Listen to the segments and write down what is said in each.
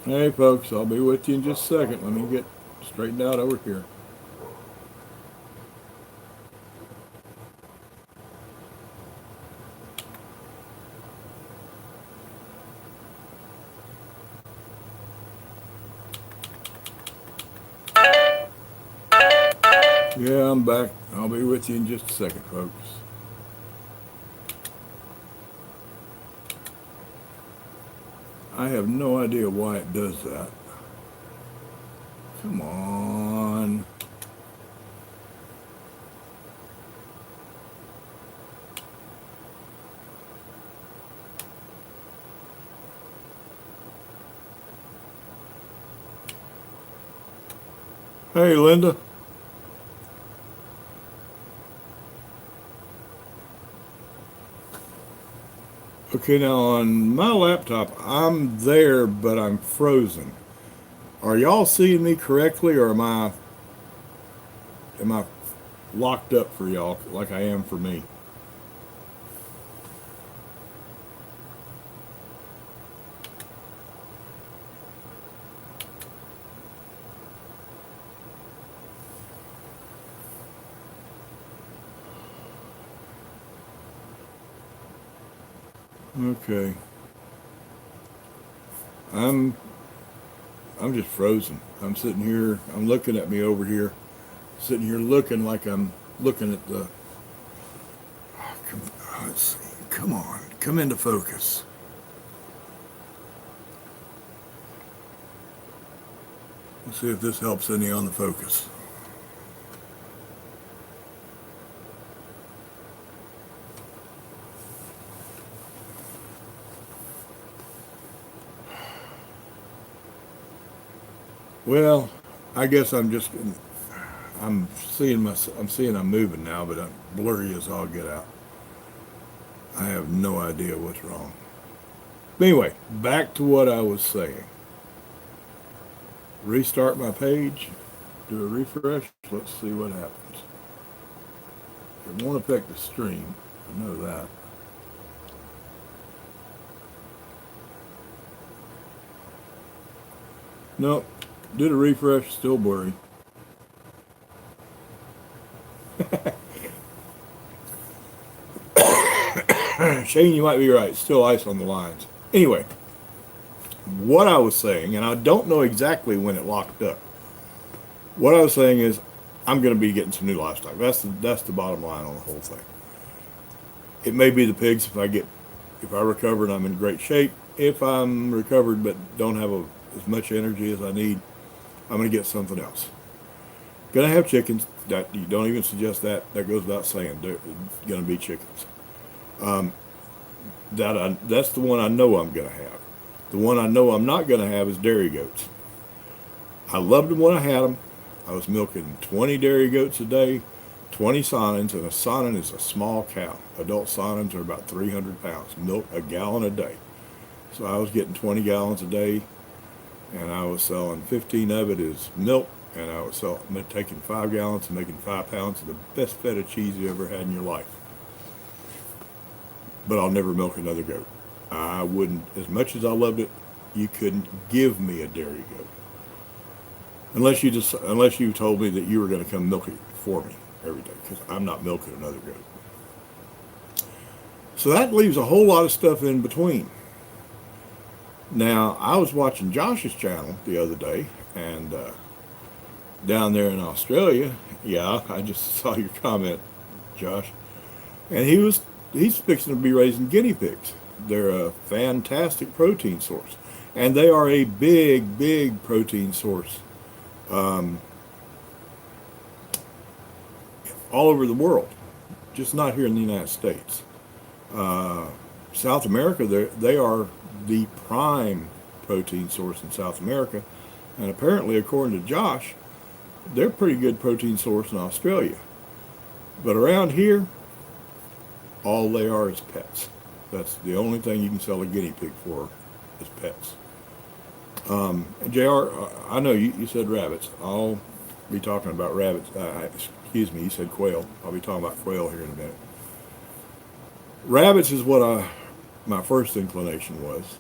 Hey folks, I'll be with you in just a second. Let me get straightened out over here. Yeah, I'm back. I'll be with you in just a second, folks. I have no idea why it does that. Come on. Hey, Linda. Okay, now on my laptop, I'm there, but I'm frozen. Are y'all seeing me correctly, or am I locked up for y'all like I am for me? Okay, I'm I'm just frozen. I'm sitting here. I'm looking at me over here, sitting here looking like I'm looking at the. Come, let's see. Come on, come into focus. Let's see if this helps any on the focus. Well, I guess I'm seeing I'm moving now, but I'm blurry as all get out. I have no idea what's wrong. But anyway, back to what I was saying. Restart my page, do a refresh. Let's see what happens. It won't affect the stream. I know that. Nope. Did a refresh, still blurry. Shane, you might be right. Still ice on the lines. Anyway, what I was saying, and I don't know exactly when it locked up. What I was saying is, I'm going to be getting some new livestock. That's the bottom line on the whole thing. It may be the pigs if I recover and I'm in great shape. If I'm recovered but don't have as much energy as I need, I'm going to get something else. Going to have chickens. That you don't even suggest that. That goes without saying. They're going to be chickens. That's the one I know I'm going to have. The one I know I'm not going to have is dairy goats. I loved them when I had them. I was milking 20 dairy goats a day, 20 sonins, and a sonin is a small cow. Adult sonins are about 300 pounds. Milk a gallon a day. So I was getting 20 gallons a day, and I was selling 15 of it as milk, and I was taking 5 gallons and making 5 pounds of the best feta cheese you ever had in your life. But I'll never milk another goat. I wouldn't, as much as I loved it, you couldn't give me a dairy goat. Unless you told me that you were going to come milk it for me every day, because I'm not milking another goat. So that leaves a whole lot of stuff in between. Now, I was watching Josh's channel the other day, and down there in Australia, yeah, I just saw your comment, Josh, and he's fixing to be raising guinea pigs. They're a fantastic protein source, and they are a big protein source all over the world, just not here in the United States. South America, they are the prime protein source in South America, and apparently, according to Josh, they're a pretty good protein source in Australia. But around here, all they are is pets. That's the only thing you can sell a guinea pig for is pets. JR, I know you said rabbits. I'll be talking about rabbits. Excuse me, you said quail. I'll be talking about quail here in a minute. Rabbits is what my first inclination was.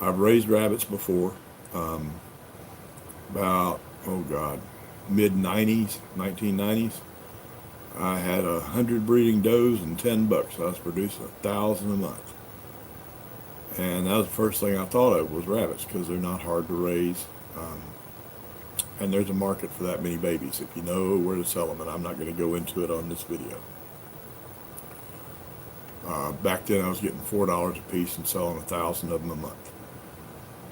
I've raised rabbits before, About, oh God, mid-90s, 1990s. I had 100 breeding does and 10 bucks. I was producing 1,000 a month. And that was the first thing I thought of was rabbits because they're not hard to raise. Um, and there's a market for that many babies if you know where to sell them. And I'm not going to go into it on this video. Back then I was getting $4 a piece and selling 1,000 of them a month.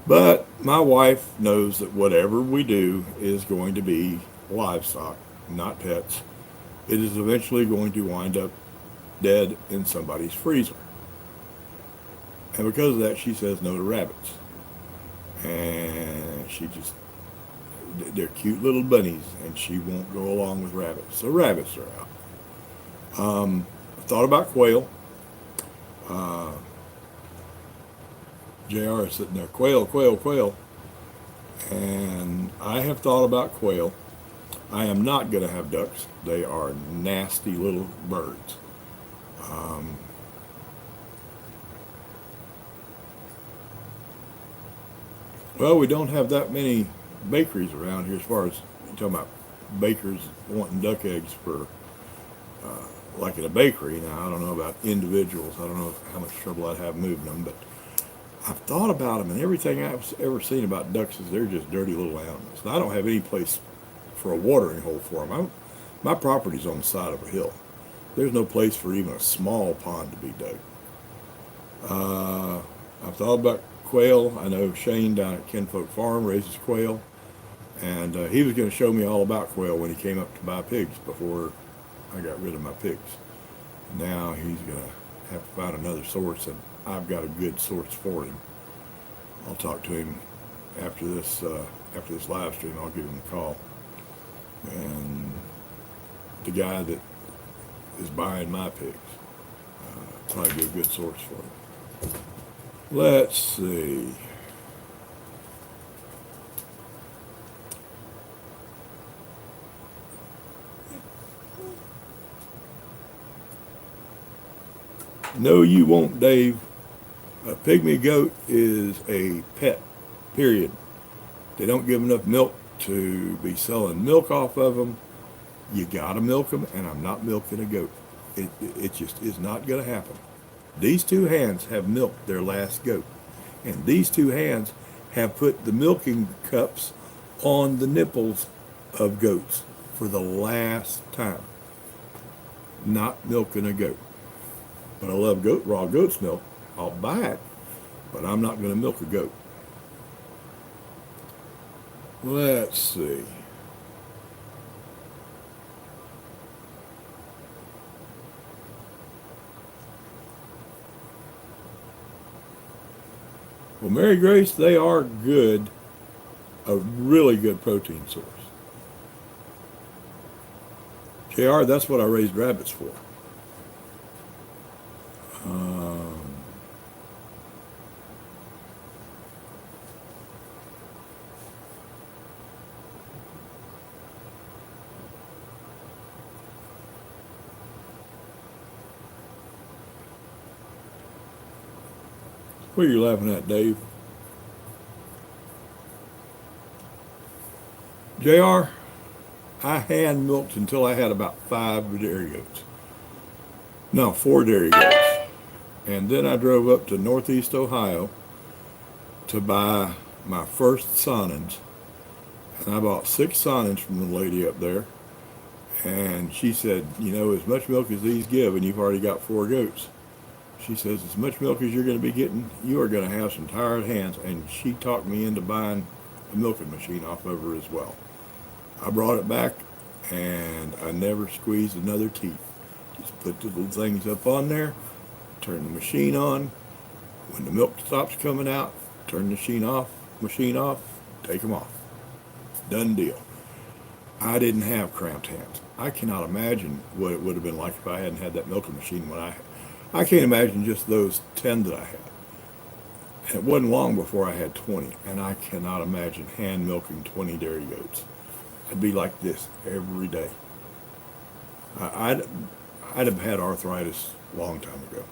But my wife knows that whatever we do is going to be livestock, not pets. It is eventually going to wind up dead in somebody's freezer. And because of that, she says no to rabbits. And they're cute little bunnies, and she won't go along with rabbits. So rabbits are out. I thought about quail. JR is sitting there, quail, quail, quail. And I have thought about quail. I am not going to have ducks. They are nasty little birds. Well, we don't have that many bakeries around here as far as you're talking about bakers wanting duck eggs for, like in a bakery. Now, I don't know about individuals. I don't know how much trouble I'd have moving them, but I've thought about them, and everything I've ever seen about ducks is they're just dirty little animals. And I don't have any place for a watering hole for them. My property's on the side of a hill. There's no place for even a small pond to be dug. I've thought about quail. I know Shane down at Kinfolk Farm raises quail, and he was going to show me all about quail when he came up to buy pigs before I got rid of my pigs. Now he's going to have to find another source, and I've got a good source for him. I'll talk to him after this live stream. I'll give him a call. And the guy that is buying my pigs probably be a good source for him. Let's see. No, you won't, Dave. A pygmy goat is a pet, period. They don't give enough milk to be selling milk off of them. You gotta milk them, and I'm not milking a goat. It just is not gonna happen. These two hands have milked their last goat, and these two hands have put the milking cups on the nipples of goats for the last time. Not milking a goat. But I love raw goat's milk. I'll buy it, but I'm not going to milk a goat. Let's see. Well, Mary Grace, they are good, a really good protein source. JR, that's what I raised rabbits for. What are you laughing at, Dave? JR, I hand milked until I had about 5 dairy goats. No, 4 dairy goats. And then I drove up to Northeast Ohio to buy my first Sonnens. And I bought 6 Sonnens from the lady up there. And she said, you know, as much milk as these give, and you've already got 4 goats. She says, as much milk as you're going to be getting, you are going to have some tired hands. And she talked me into buying a milking machine off of her as well. I brought it back, and I never squeezed another teeth. Just put the little things up on there, turn the machine on. When the milk stops coming out, turn the machine off, take them off. Done deal. I didn't have cramped hands. I cannot imagine what it would have been like if I hadn't had that milking machine when I can't imagine just those 10 that I had. And it wasn't long before I had 20, and I cannot imagine hand milking 20 dairy goats. I'd be like this every day. I'd have had arthritis a long time ago.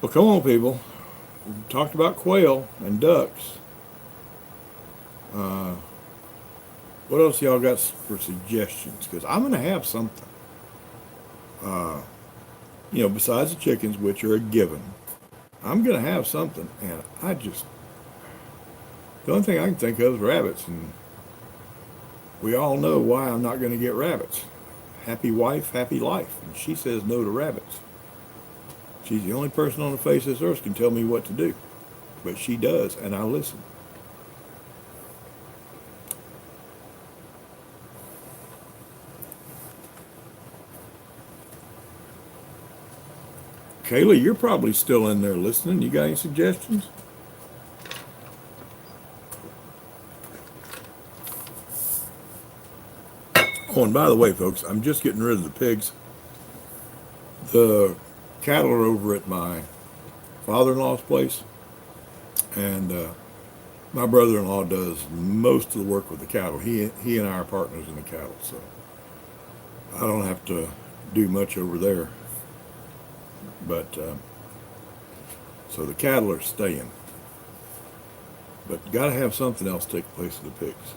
Well, come on, people. We talked about quail and ducks. Uh, what else y'all got for suggestions? Because I'm going to have something. Uh, besides the chickens, which are a given, I'm going to have something. And the only thing I can think of is rabbits. And we all know why I'm not going to get rabbits. Happy wife, happy life. And she says no to rabbits. She's the only person on the face of this earth can tell me what to do. But she does, and I listen. Kayla, you're probably still in there listening. You got any suggestions? Oh, and by the way, folks, I'm just getting rid of the pigs. The cattle are over at my father-in-law's place, and my brother-in-law does most of the work with the cattle. He and I are partners in the cattle, so I don't have to do much over there. But so the cattle are staying, but got to have something else take place of the pigs.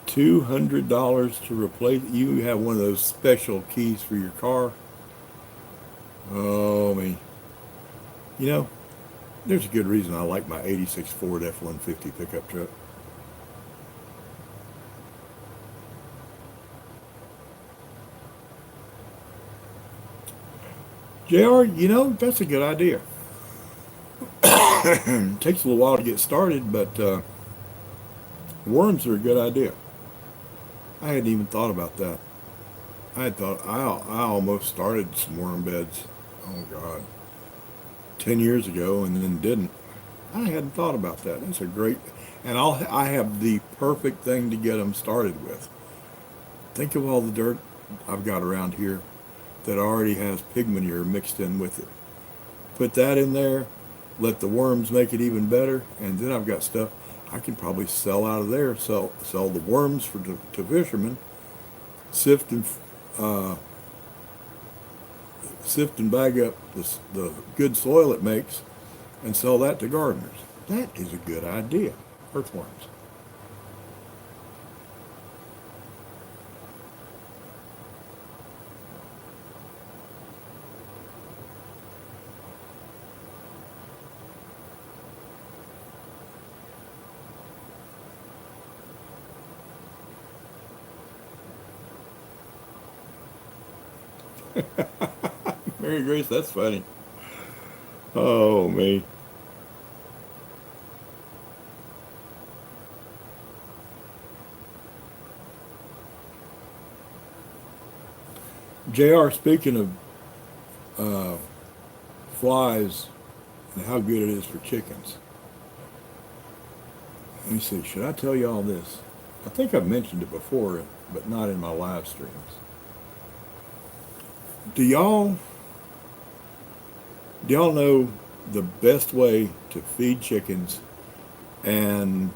$200 to replace. You have one of those special keys for your car. Oh me. There's a good reason I like my '86 Ford F-150 pickup truck. JR, that's a good idea. It takes a little while to get started, but worms are a good idea. I hadn't even thought about that. I almost started some worm beds. Oh God, 10 years ago, and then didn't. I hadn't thought about that. That's a great, and I have the perfect thing to get them started with. Think of all the dirt I've got around here that already has pig manure mixed in with it. Put that in there, let the worms make it even better, and then I've got stuff I can probably sell out of there. Sell the worms to fishermen, sift and bag up the good soil it makes, and sell that to gardeners. That is a good idea. Earthworms. Mary Grace, that's funny. Oh, me. JR, speaking of flies and how good it is for chickens. Let me see, should I tell you all this? I think I've mentioned it before, but not in my live streams. Do y'all know the best way to feed chickens? And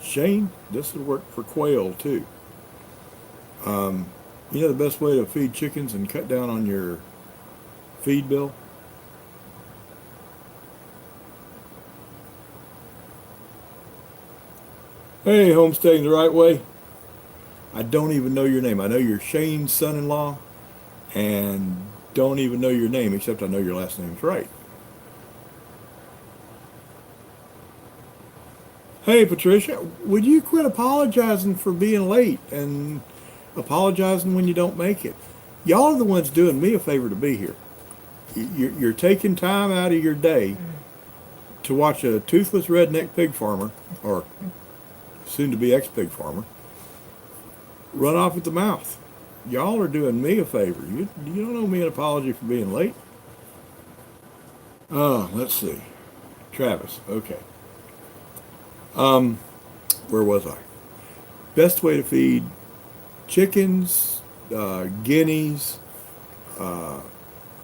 Shane, this would work for quail too. The best way to feed chickens and cut down on your feed bill? Hey, homesteading the right way. I don't even know your name. I know you're Shane's son-in-law, and don't even know your name, except I know your last name's right. Hey, Patricia, would you quit apologizing for being late and apologizing when you don't make it? Y'all are the ones doing me a favor to be here. You're taking time out of your day to watch a toothless redneck pig farmer, or soon-to-be ex-pig farmer, run off at the mouth. Y'all are doing me a favor. You don't owe me an apology for being late. Oh, let's see. Travis, okay. Where was I? Best way to feed chickens, guineas,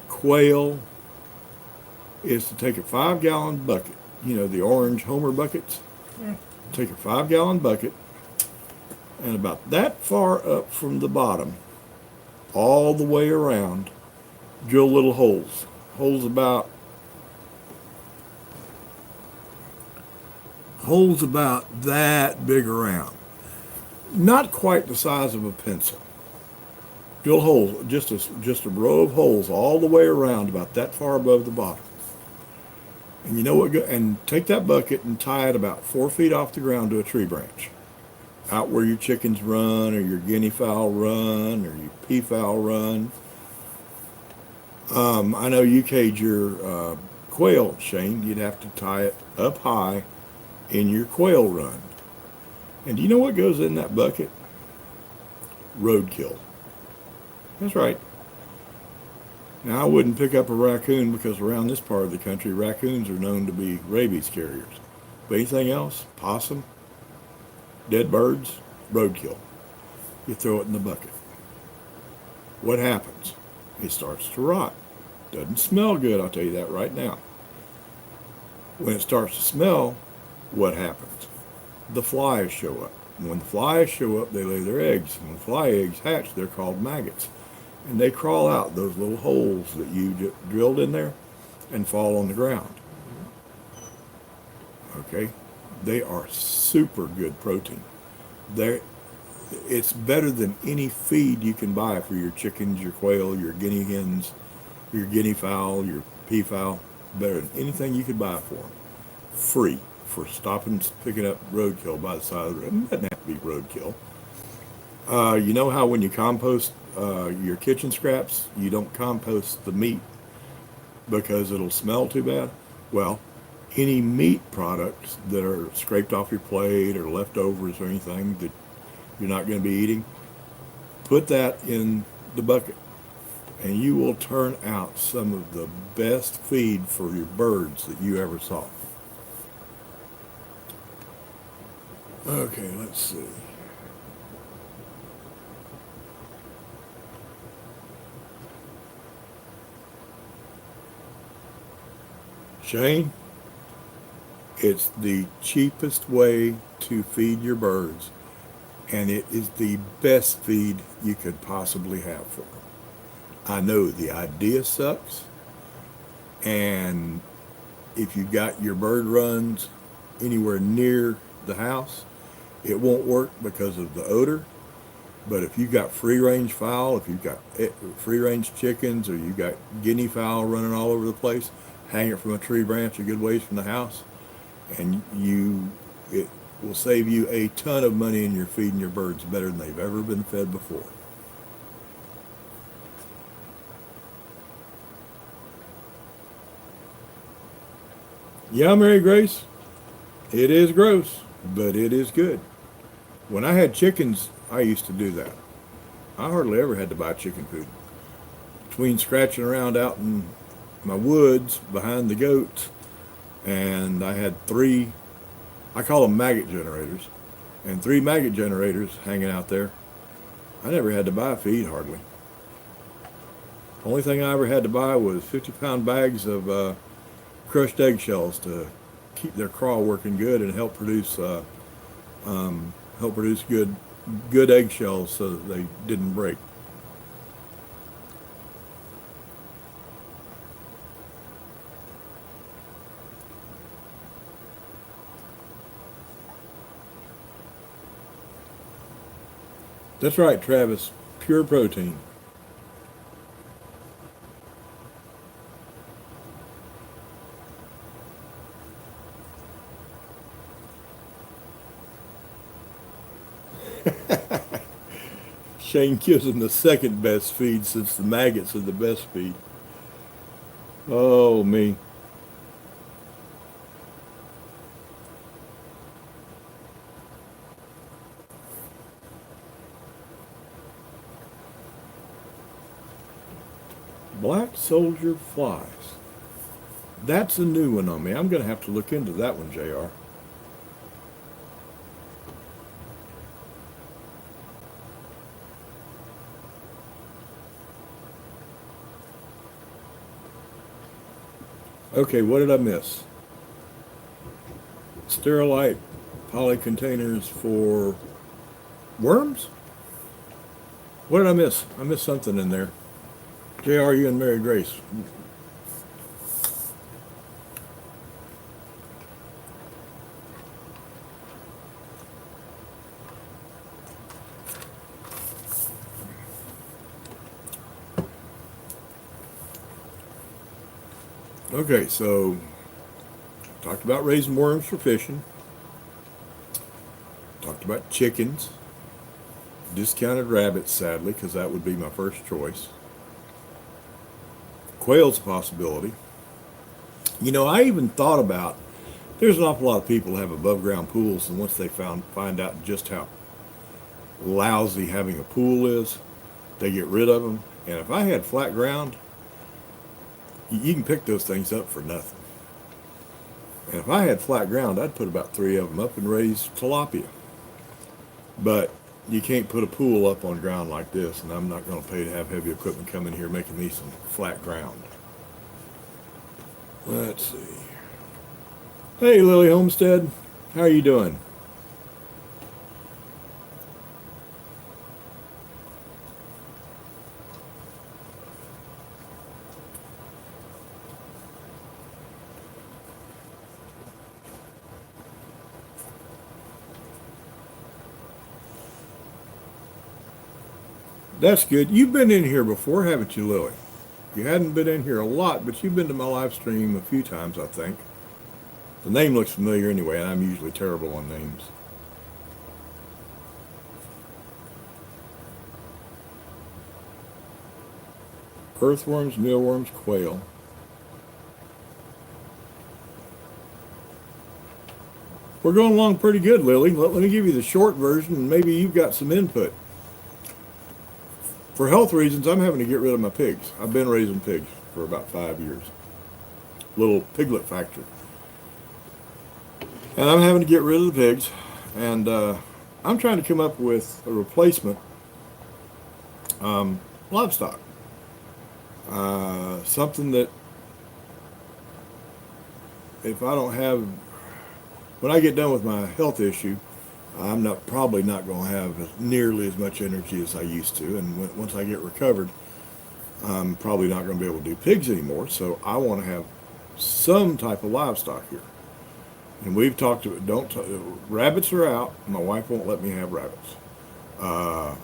quail is to take a 5-gallon bucket. The orange Homer buckets. Yeah. Take a 5-gallon bucket And about that far up from the bottom, all the way around, drill little holes. Holes about that big around. Not quite the size of a pencil. Drill holes, just a row of holes all the way around, about that far above the bottom. And you know what? And take that bucket and tie it about 4 feet off the ground to a tree branch, out where your chickens run, or your guinea fowl run, or your peafowl run. I know you cage your quail, Shane. You'd have to tie it up high in your quail run. And do you know what goes in that bucket? Roadkill. That's right. Now, I wouldn't pick up a raccoon because around this part of the country, raccoons are known to be rabies carriers. But anything else, possum, dead birds, roadkill. You throw it in the bucket. What happens? It starts to rot. Doesn't smell good, I'll tell you that right now. When it starts to smell, what happens? The flies show up. And when the flies show up, they lay their eggs. And when fly eggs hatch, they're called maggots. And they crawl out those little holes that you drilled in there and fall on the ground. Okay? They are super good protein. It's better than any feed you can buy for your chickens, your quail, your guinea hens, your guinea fowl, your peafowl. Better than anything you could buy for them. Free for stopping picking up roadkill by the side of the road. It doesn't have to be roadkill. You know how when you compost your kitchen scraps, you don't compost the meat because it'll smell too bad? Well, any meat products that are scraped off your plate or leftovers or anything that you're not going to be eating, put that in the bucket and you will turn out some of the best feed for your birds that you ever saw. Okay, let's see. Shane, it's the cheapest way to feed your birds, and it is the best feed you could possibly have for them. I know the idea sucks, and if you got your bird runs anywhere near the house, it won't work because of the odor. But if you got free range fowl, if you've got free range chickens, or you got guinea fowl running all over the place, hang it from a tree branch a good ways from the house, and it will save you a ton of money, and you're feeding your birds better than they've ever been fed before. Yeah, Mary Grace, it is gross, but it is good. When I had chickens, I used to do that. I hardly ever had to buy chicken food. Between scratching around out in my woods behind the goats, and I had 3, I call them maggot generators, and 3 maggot generators hanging out there. I never had to buy feed hardly. The only thing I ever had to buy was 50-pound bags of crushed eggshells to keep their craw working good and help produce good eggshells so that they didn't break. That's right, Travis. Pure protein. Shane gives them the second best feed since the maggots are the best feed. Oh, me. Black soldier flies. That's a new one on me. I'm going to have to look into that one, JR. Okay, what did I miss? Sterilite poly containers for Worms? What did I miss? I missed something in there. JR, you and Mary Grace. Okay, so talked about raising worms for fishing. Talked about chickens. Discounted rabbits, sadly, because that would be my first choice. Quail's a possibility. You know, I even thought about, there's an awful lot of people who have above ground pools, and once they find out just how lousy having a pool is, they get rid of them. And if I had flat ground, you can pick those things up for nothing. And if I had flat ground, I'd put about 3 of them up and raise tilapia. But you can't put a pool up on ground like this, and I'm not going to pay to have heavy equipment come in here making me some flat ground. Let's see. Hey, Lily Homestead. How are you doing? That's good. You've been in here before, haven't you, Lily? You hadn't been in here a lot, but you've been to my live stream a few times, I think. The name looks familiar anyway, and I'm usually terrible on names. Earthworms, mealworms, quail. We're going along pretty good, Lily. Let me give you the short version, and maybe you've got some input. For health reasons, I'm having to get rid of my pigs. I've been raising pigs for about 5 years. Little piglet factory. And I'm having to get rid of the pigs. And I'm trying to come up with a replacement livestock. Something that if I don't have, when I get done with my health issue, I'm probably not going to have nearly as much energy as I used to, and once I get recovered, I'm probably not going to be able to do pigs anymore. So I want to have some type of livestock here. And we've talked to rabbits are out. My wife won't let me have rabbits. I'm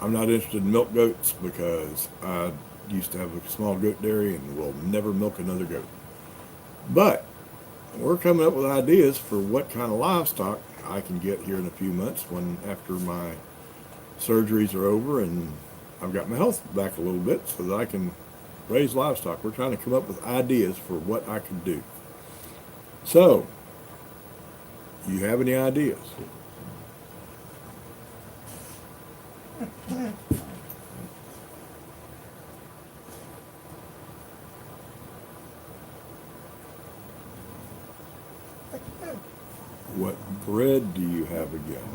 not interested in milk goats because I used to have a small goat dairy and will never milk another goat. But we're coming up with ideas for what kind of livestock I can get here in a few months after my surgeries are over and I've got my health back a little bit so that I can raise livestock. We're trying to come up with ideas for what I can do. So, you have any ideas? What bread do you have again?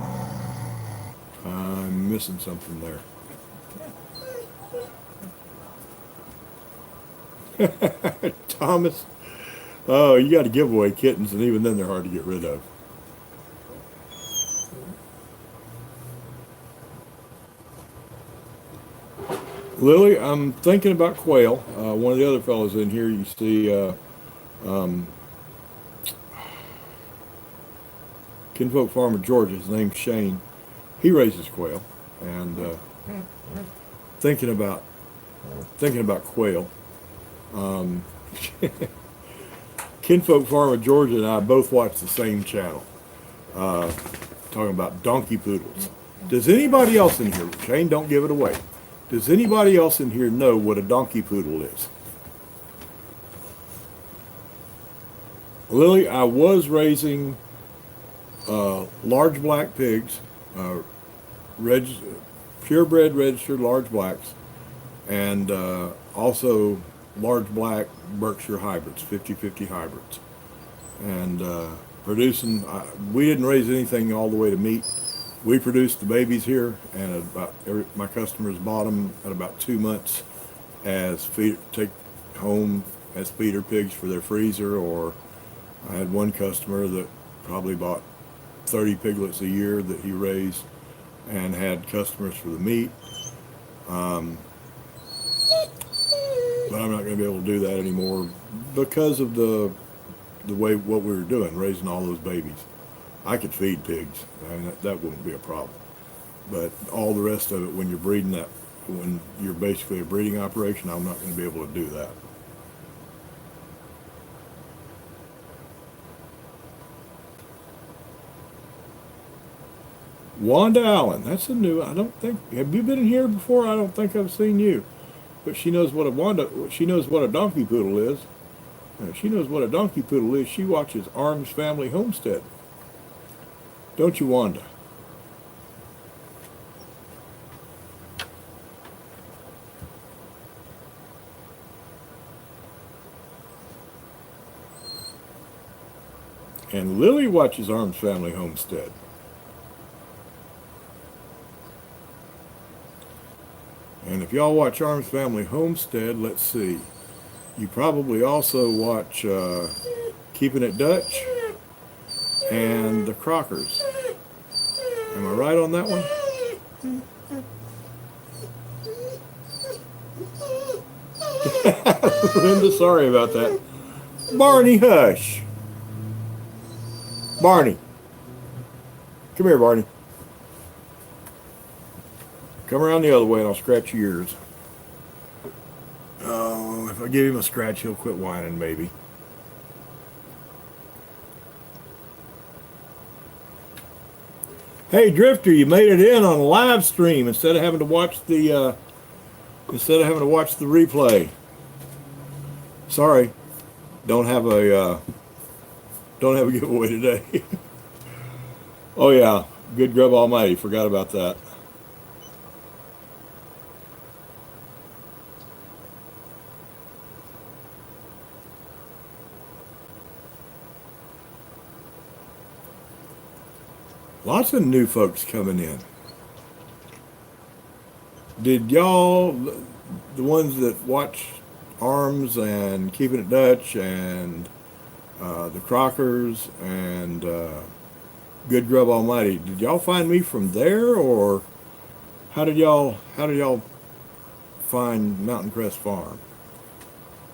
I'm missing something there. Thomas, oh, you got to give away kittens, and even then they're hard to get rid of. Lily, I'm thinking about quail. One of the other fellows in here, you see, Kinfolk Farmer Georgia, his name's Shane. He raises quail, and thinking about quail. Kinfolk Farmer Georgia and I both watch the same channel, talking about donkey poodles. Does anybody else in here, Shane, don't give it away, does anybody else in here know what a donkey poodle is? Lily, I was raising large black pigs, purebred registered large blacks, and also large black Berkshire hybrids, 50-50 hybrids. And producing, we didn't raise anything all the way to meat. We produced the babies here, and my customers bought them at about 2 months as take home as feeder pigs for their freezer, or I had one customer that probably bought 30 piglets a year that he raised and had customers for the meat. But I'm not going to be able to do that anymore because of the way what we were doing, raising all those babies. I could feed pigs. I mean, that wouldn't be a problem. But all the rest of it, when you're breeding that, when you're basically a breeding operation, I'm not going to be able to do that. Wanda Allen, that's a new. I don't think. Have you been in here before? I don't think I've seen you. But she knows what She knows what a donkey poodle is. She knows what a donkey poodle is. She watches Arms Family Homestead. Don't you, Wanda? And Lily watches Arms Family Homestead. And if y'all watch Arms Family Homestead, let's see. You probably also watch Keeping It Dutch and The Crockers. Am I right on that one? Linda, sorry about that. Barney, hush. Barney. Come here, Barney. Come around the other way and I'll scratch your ears. Oh, if I give him a scratch, he'll quit whining, maybe. Hey, Drifter, you made it in on a live stream instead of having to watch the replay. Sorry, don't have a giveaway today. Oh yeah, good grub almighty. Forgot about that. Lots of new folks coming in. Did y'all, the ones that watch Arms and Keeping It Dutch and the Crockers and Good Grub Almighty, did y'all find me from there, or how did y'all find Mountain Crest Farm?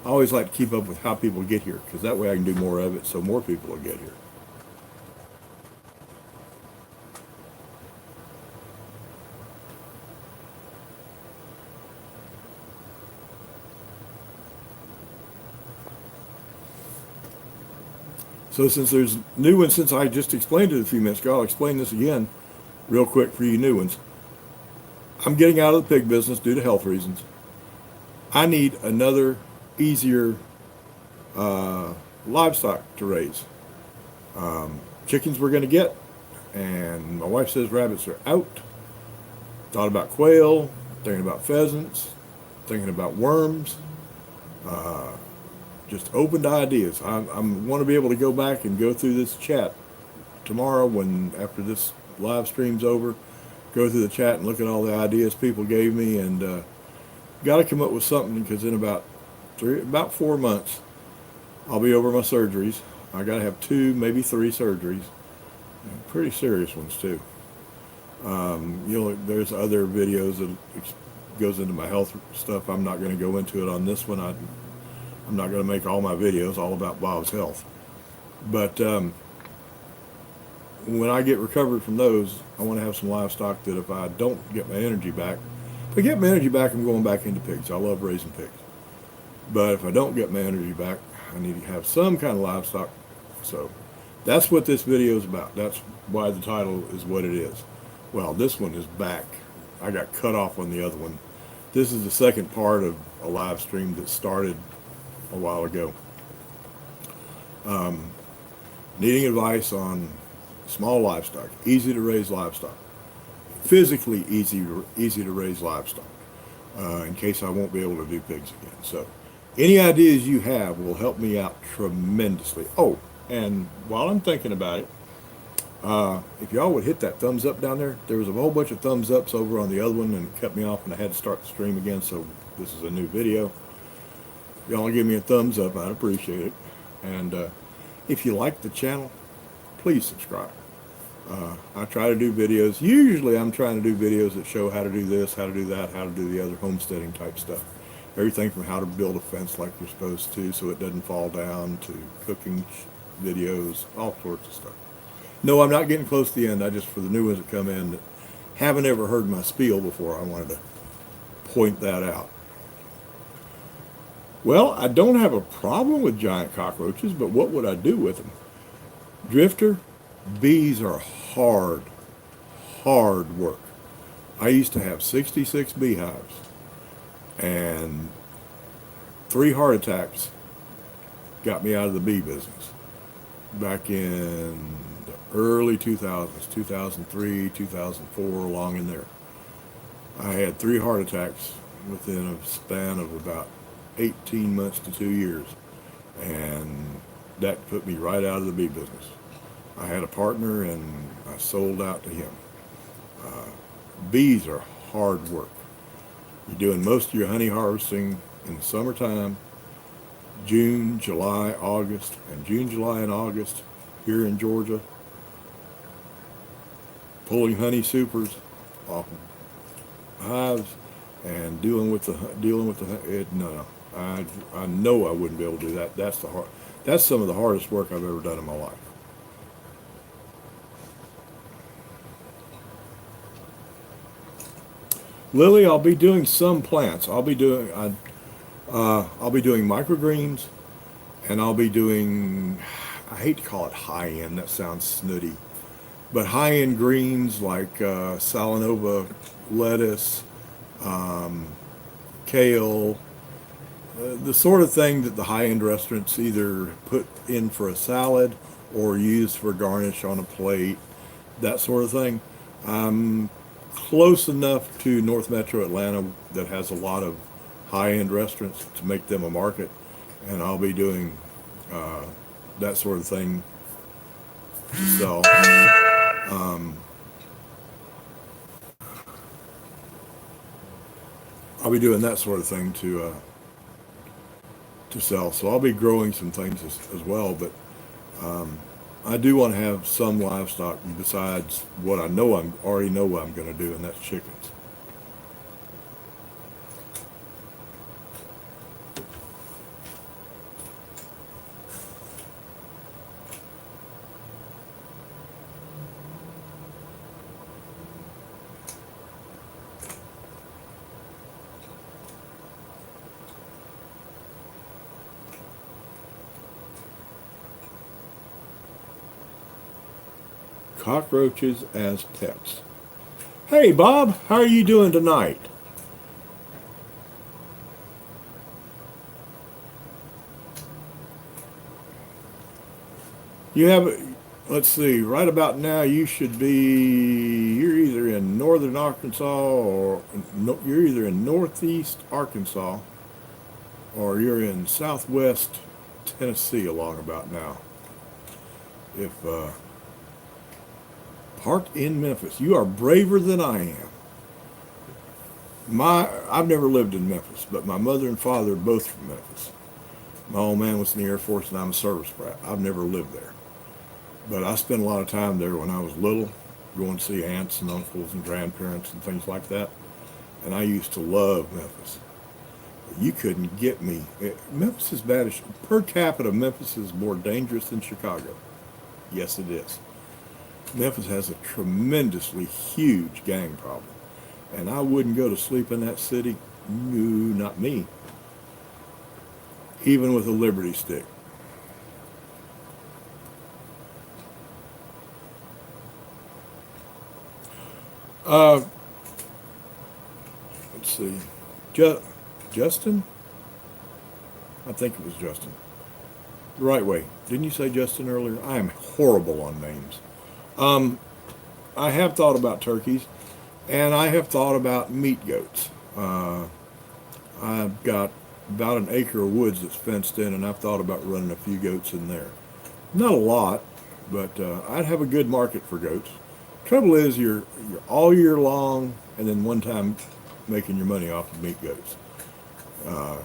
I always like to keep up with how people get here, because that way I can do more of it so more people will get here. So since there's new ones, since I just explained it a few minutes ago, I'll explain this again real quick for you new ones. I'm getting out of the pig business due to health reasons. I need another easier livestock to raise. Chickens we're going to get, and my wife says rabbits are out. Thought about quail, thinking about pheasants, thinking about worms. Just open to ideas. I want to be able to go back and go through this chat tomorrow after this live stream's over, go through the chat and look at all the ideas people gave me, and got to come up with something, because in about 4 months I'll be over my surgeries. I got to have 2, maybe 3 surgeries, pretty serious ones too. There's other videos that goes into my health stuff. I'm not going to go into it on this one. I'm not going to make all my videos all about Bob's health. But when I get recovered from those, I want to have some livestock that if I don't get my energy back, if I get my energy back, I'm going back into pigs. I love raising pigs. But if I don't get my energy back, I need to have some kind of livestock. So that's what this video is about. That's why the title is what it is. Well, this one is back. I got cut off on the other one. This is the second part of a live stream that started a while ago. Needing advice on small livestock, easy to raise livestock, physically easy to raise livestock, in case I won't be able to do pigs again. So any ideas you have will help me out tremendously. Oh, and while I'm thinking about it, if y'all would hit that thumbs up down there. There was a whole bunch of thumbs ups over on the other one, and it cut me off, and I had to start the stream again, so this is a new video. Y'all give me a thumbs up, I'd appreciate it. And if you like the channel, please subscribe. I try to do videos. Usually I'm trying to do videos that show how to do this, how to do that, how to do the other homesteading type stuff. Everything from how to build a fence like you're supposed to so it doesn't fall down, to cooking videos, all sorts of stuff. No, I'm not getting close to the end. I just, for the new ones that come in that haven't ever heard my spiel before, I wanted to point that out. Well, I don't have a problem with giant cockroaches, but what would I do with them? Drifter, bees are hard work. I used to have 66 beehives, and 3 heart attacks got me out of the bee business back in the early 2000s, 2003, 2004, along in there. I had 3 heart attacks within a span of about 18 months to 2 years, and that put me right out of the bee business. I had a partner and I sold out to him. Bees are hard work. You're doing most of your honey harvesting in the summertime, June, July, August, and June, July, and August here in Georgia, pulling honey supers off hives and dealing with the no. I know I wouldn't be able to do that. That's some of the hardest work I've ever done in my life. Lily, I'll be doing some plants. I'll be doing microgreens, and I'll be doing, I hate to call it high end, that sounds snooty, but high end greens like Salanova lettuce, kale, the sort of thing that the high end restaurants either put in for a salad or use for garnish on a plate, that sort of thing. Close enough to North Metro Atlanta that has a lot of high-end restaurants to make them a market, and I'll be doing that sort of thing to sell. I'll be doing that sort of thing to sell. So I'll be growing some things as well, but I do want to have some livestock besides what I already know what I'm going to do, and that's chickens. Cockroaches as pets. Hey Bob, how are you doing tonight? You have, let's see, right about now you're either in northern Arkansas or you're either in northeast Arkansas or you're in southwest Tennessee along about now. If parked in Memphis. You are braver than I am. I've never lived in Memphis, but my mother and father are both from Memphis. My old man was in the Air Force and I'm a service brat. I've never lived there. But I spent a lot of time there when I was little, going to see aunts and uncles and grandparents and things like that. And I used to love Memphis. You couldn't get me. Memphis is bad. Per capita, Memphis is more dangerous than Chicago. Yes, it is. Memphis has a tremendously huge gang problem. And I wouldn't go to sleep in that city. No, not me. Even with a Liberty stick. Let's see. Justin? I think it was Justin. The right way. Didn't you say Justin earlier? I am horrible on names. I have thought about turkeys, and I have thought about meat goats. I've got about an acre of woods that's fenced in, and I've thought about running a few goats in there. Not a lot, but I'd have a good market for goats. Trouble is, you're all year long, and then one time making your money off of meat goats. A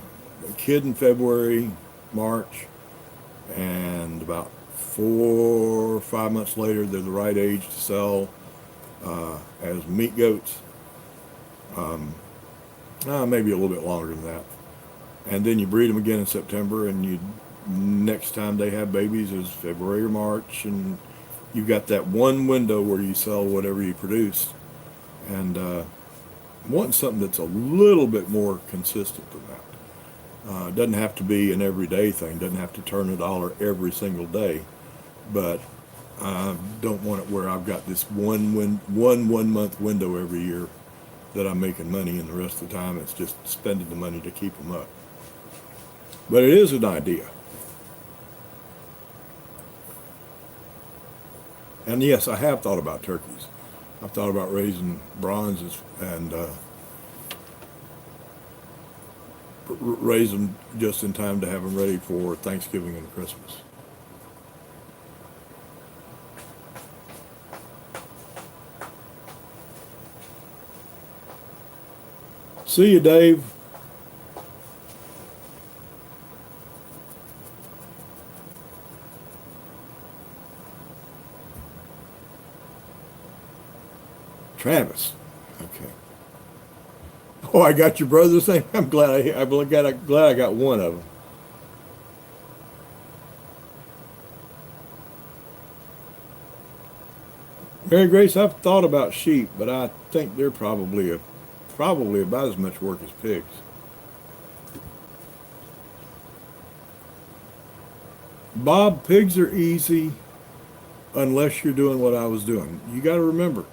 kid in February, March, and about 4 or 5 months later, they're the right age to sell as meat goats. Maybe a little bit longer than that. And then you breed them again in September, and next time they have babies is February or March, and you've got that one window where you sell whatever you produce. And want something that's a little bit more consistent than that. It doesn't have to be an everyday thing. Doesn't have to turn $1 every single day. But I don't want it where I've got this one month window every year that I'm making money, and the rest of the time it's just spending the money to keep them up. But it is an idea. And yes, I have thought about turkeys. I've thought about raising bronzes and raise them just in time to have them ready for Thanksgiving and Christmas. See you, Dave. Travis. Okay. Oh, I got your brother's name. I'm glad I got one of them. Mary Grace, I've thought about sheep, but I think they're probably about as much work as pigs. Bob, pigs are easy unless you're doing what I was doing. You got to remember,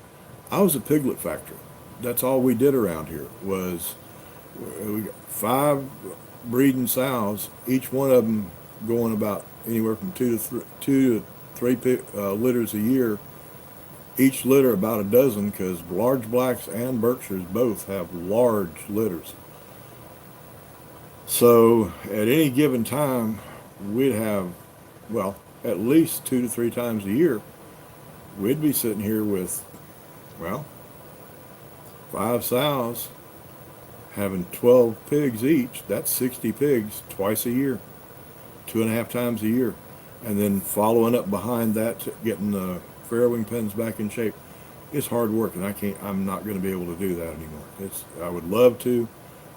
I was a piglet factory. That's all we did around here was we got 5 breeding sows, each one of them going about anywhere from 2 to 3 litters a year. Each litter about a dozen, because large blacks and Berkshires both have large litters. So at any given time, we'd have, well, at least 2 to 3 times a year, we'd be sitting here with, well, 5 sows having 12 pigs each. That's 60 pigs twice a year, 2.5 times a year. And then following up behind that, getting the farrowing pens back in shape. It's hard work, and I'm not going to be able to do that anymore. I would love to,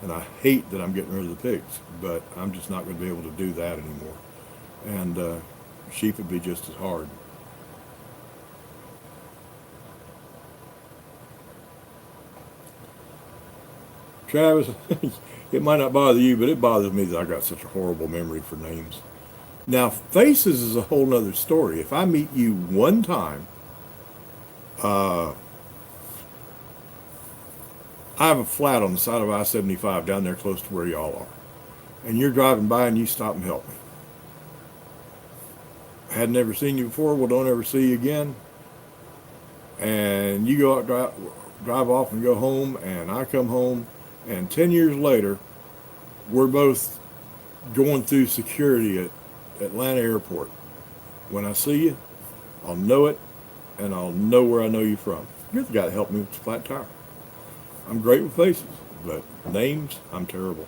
and I hate that I'm getting rid of the pigs, but I'm just not going to be able to do that anymore. And sheep would be just as hard. Travis, it might not bother you, but it bothers me that I got such a horrible memory for names. Now, faces is a whole nother story. If I meet you one time, I have a flat on the side of I-75 down there close to where y'all are. And you're driving by and you stop and help me. I had never seen you before, well, don't ever see you again. And you go out, drive off and go home, and I come home, and 10 years later, we're both going through security at Atlanta Airport. When I see you, I'll know it, and I'll know where I know you from. You're the guy that helped me with the flat tire. I'm great with faces, but names, I'm terrible.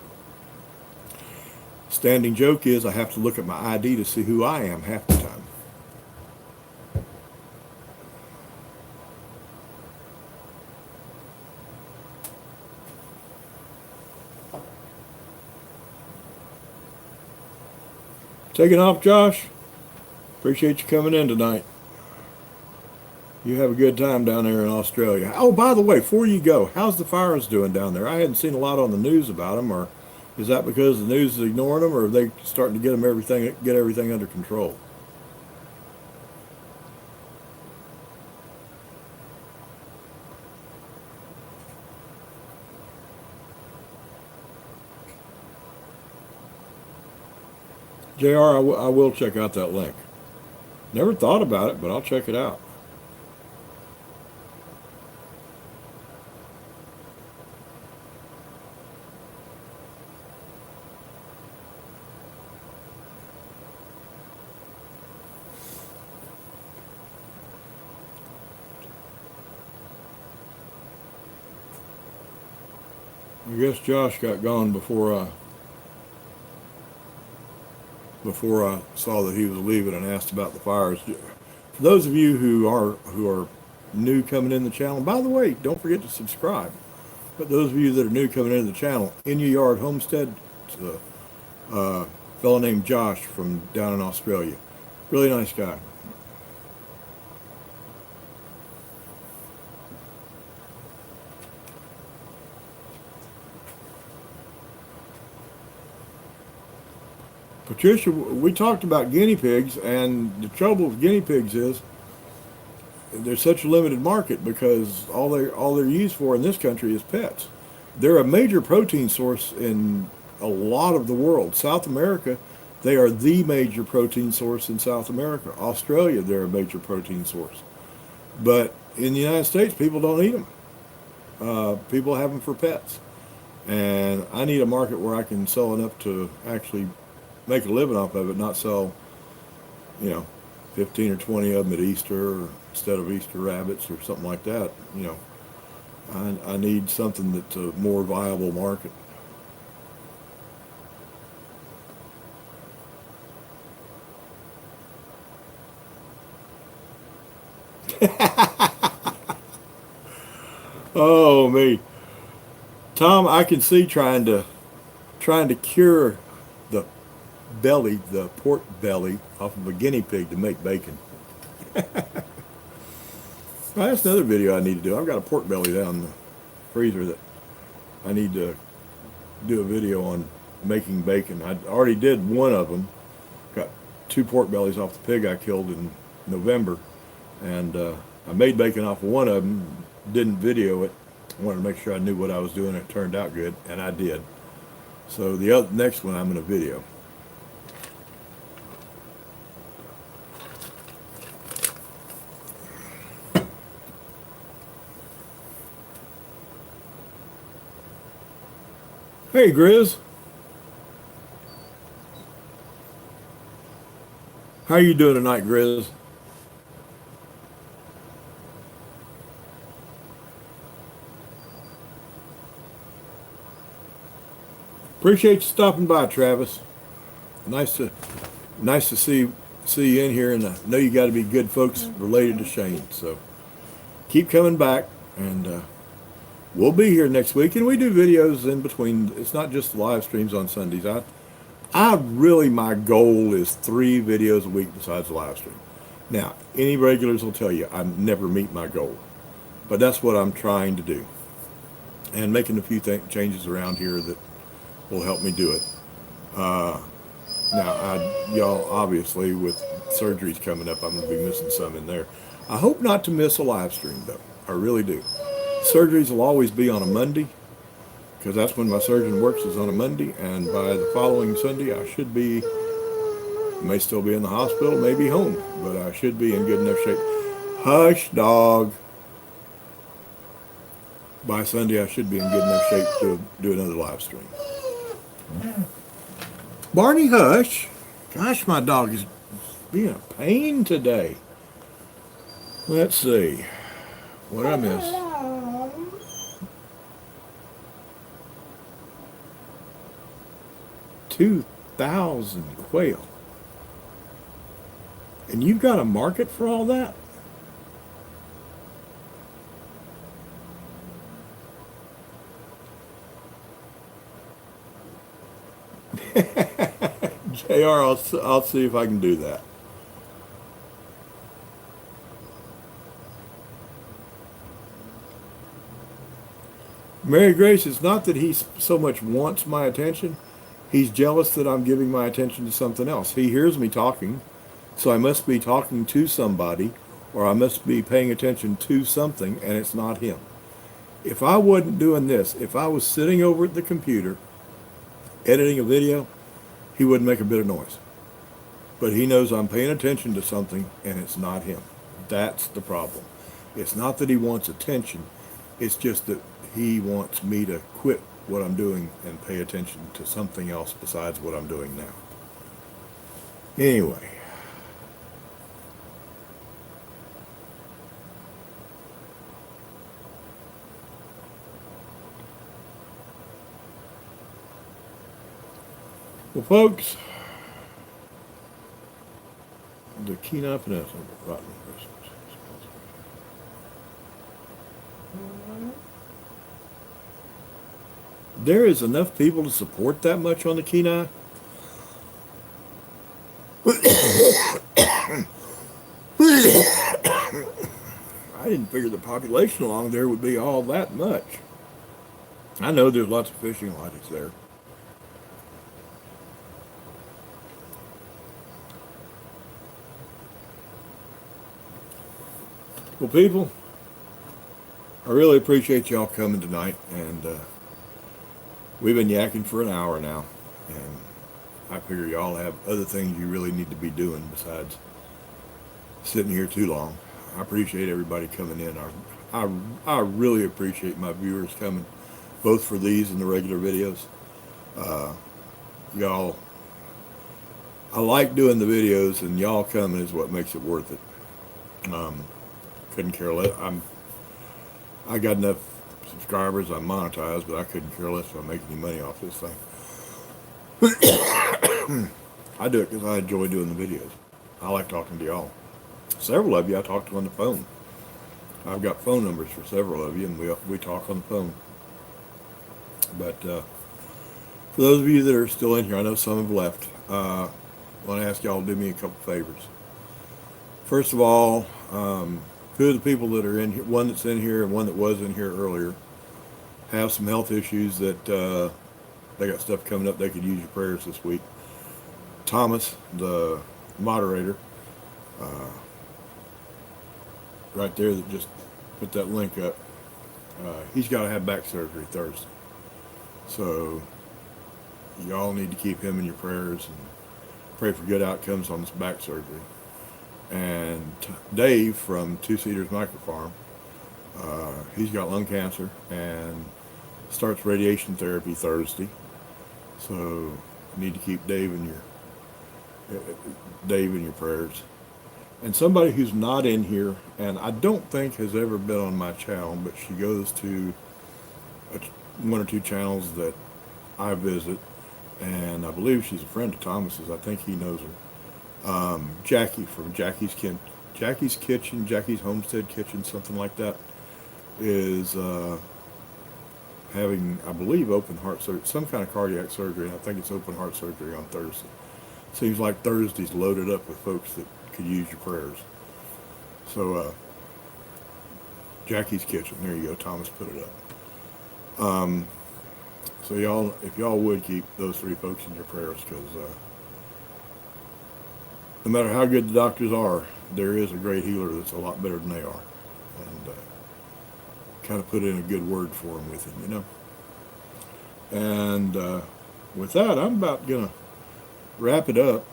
Standing joke is I have to look at my ID to see who I am half the time. Taking off, Josh. Appreciate you coming in tonight. You have a good time down there in Australia. Oh, by the way, before you go, how's the fires doing down there? I hadn't seen a lot on the news about them, or is that because the news is ignoring them, or are they starting to get everything under control? JR, I will check out that link. Never thought about it, but I'll check it out. I guess Josh got gone before before I saw that he was leaving and asked about the fires. For those of you who are new coming in the channel, by the way, don't forget to subscribe. But those of you that are new coming into the channel, In Your Yard Homestead, it's a fellow named Josh from down in Australia. Really nice guy. Patricia, we talked about guinea pigs, and the trouble with guinea pigs is there's such a limited market because all they're used for in this country is pets. They're a major protein source in a lot of the world. South America, they are the major protein source in South America. Australia, they're a major protein source. But in the United States, people don't eat them. People have them for pets. And I need a market where I can sell enough to actually make a living off of it, not sell, 15 or 20 of them at Easter or instead of Easter rabbits or something like that. I need something that's a more viable market. Oh me, Tom, I can see trying to cure the pork belly off of a guinea pig to make bacon. Well, that's another video I need to do. I've got a pork belly down in the freezer that I need to do a video on making bacon. I already did one of them. Got 2 pork bellies off the pig I killed in November, and I made bacon off of one of them. Didn't video it. I wanted to make sure I knew what I was doing. It turned out good, and I did. So the next one I'm going to video. Hey, Grizz. How you doing tonight, Grizz? Appreciate you stopping by, Travis. Nice to see you in here, and I know you got to be good folks related to Shane. So keep coming back, and we'll be here next week, and we do videos in between. It's not just live streams on Sundays. I really, my goal is 3 videos a week besides the live stream. Now, any regulars will tell you I never meet my goal, but that's what I'm trying to do, and making a few changes around here that will help me do it. Now, y'all, obviously, with surgeries coming up, I'm going to be missing some in there. I hope not to miss a live stream, though. I really do. Surgeries will always be on a Monday, because that's when my surgeon works, is on a Monday, and by the following Sunday, I should be, may still be in the hospital, maybe home, but I should be in good enough shape. Hush, dog. By Sunday, I should be in good enough shape to do another live stream. Barney, hush. Gosh, my dog is being a pain today. Let's see. What did I miss? 2,000 quail. And you've got a market for all that? JR, I'll see if I can do that. Mary Grace, it's not that he so much wants my attention. He's jealous that I'm giving my attention to something else. He hears me talking, so I must be talking to somebody, or I must be paying attention to something, and it's not him. If I wasn't doing this, if I was sitting over at the computer editing a video, he wouldn't make a bit of noise. But he knows I'm paying attention to something, and it's not him. That's the problem. It's not that he wants attention. It's just that he wants me to quit what I'm doing and pay attention to something else besides what I'm doing now. Anyway. Well, folks, The Kenai Peninsula, rotten Christmas. There is enough people to support that much on the Kenai. I didn't figure the population along there would be all that much. I know there's lots of fishing lodges there. Well, people, I really appreciate y'all coming tonight, and we've been yakking for an hour now, and I figure y'all have other things you really need to be doing besides sitting here too long. I appreciate everybody coming in. I really appreciate my viewers coming, both for these and the regular videos. Y'all, I like doing the videos, and y'all coming is what makes it worth it. Couldn't care less. I got enough subscribers. I'm monetized, but I couldn't care less if I make any money off this thing. I do it because I enjoy doing the videos. I like talking to y'all. Several of you I talk to on the phone. I've got phone numbers for several of you, and we talk on the phone. But for those of you that are still in here, I know some have left. I want to ask y'all to do me a couple favors. First of all, two of the people that are in here, one that's in here and one that was in here earlier, have some health issues that they got stuff coming up. They could use your prayers this week. Thomas, the moderator, right there that just put that link up, he's got to have back surgery Thursday. So y'all need to keep him in your prayers and pray for good outcomes on this back surgery. And Dave from Two Cedars Micro Farm, he's got lung cancer and starts radiation therapy Thursday. So you need to keep Dave in your prayers. And somebody who's not in here, and I don't think has ever been on my channel, but she goes to one or two channels that I visit, and I believe she's a friend of Thomas's. I think he knows her. Jackie from Jackie's Kitchen, Jackie's Homestead Kitchen, something like that, is having, I believe, open heart surgery, some kind of cardiac surgery, and I think it's open heart surgery on Thursday. Seems like Thursday's loaded up with folks that could use your prayers. So, Jackie's Kitchen, there you go, Thomas put it up. So y'all, if y'all would keep those three folks in your prayers, because no matter how good the doctors are, there is a great healer that's a lot better than they are. And kind of put in a good word for them with him, you know. And with that, I'm about going to wrap it up.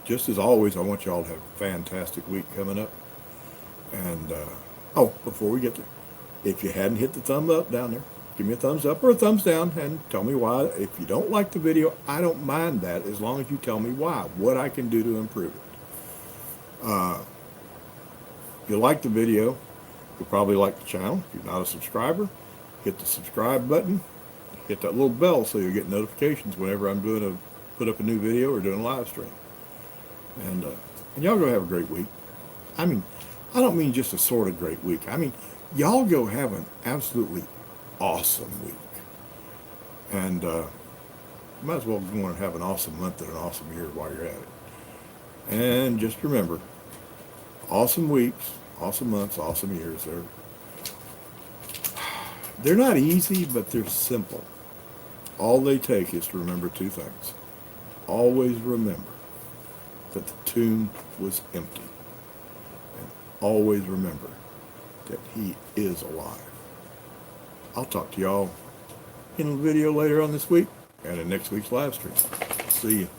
Just as always, I want y'all to have a fantastic week coming up. And, before we get there, if you hadn't hit the thumb up down there, give me a thumbs up or a thumbs down and tell me why. If you don't like the video, I don't mind that as long as you tell me why, what I can do to improve it. If you like the video, you'll probably like the channel. If you're not a subscriber, hit the subscribe button, hit that little bell so you'll get notifications whenever I'm put up a new video or doing a live stream. And y'all go have a great week. I mean, I don't mean just a sort of great week. I mean, y'all go have an absolutely awesome week. And might as well go and have an awesome month and an awesome year while you're at it. And just remember, awesome weeks, awesome months, awesome years. They're not easy, but they're simple. All they take is to remember two things. Always remember that the tomb was empty. And always remember that he is alive. I'll talk to y'all in a video later on this week and in next week's live stream. See you.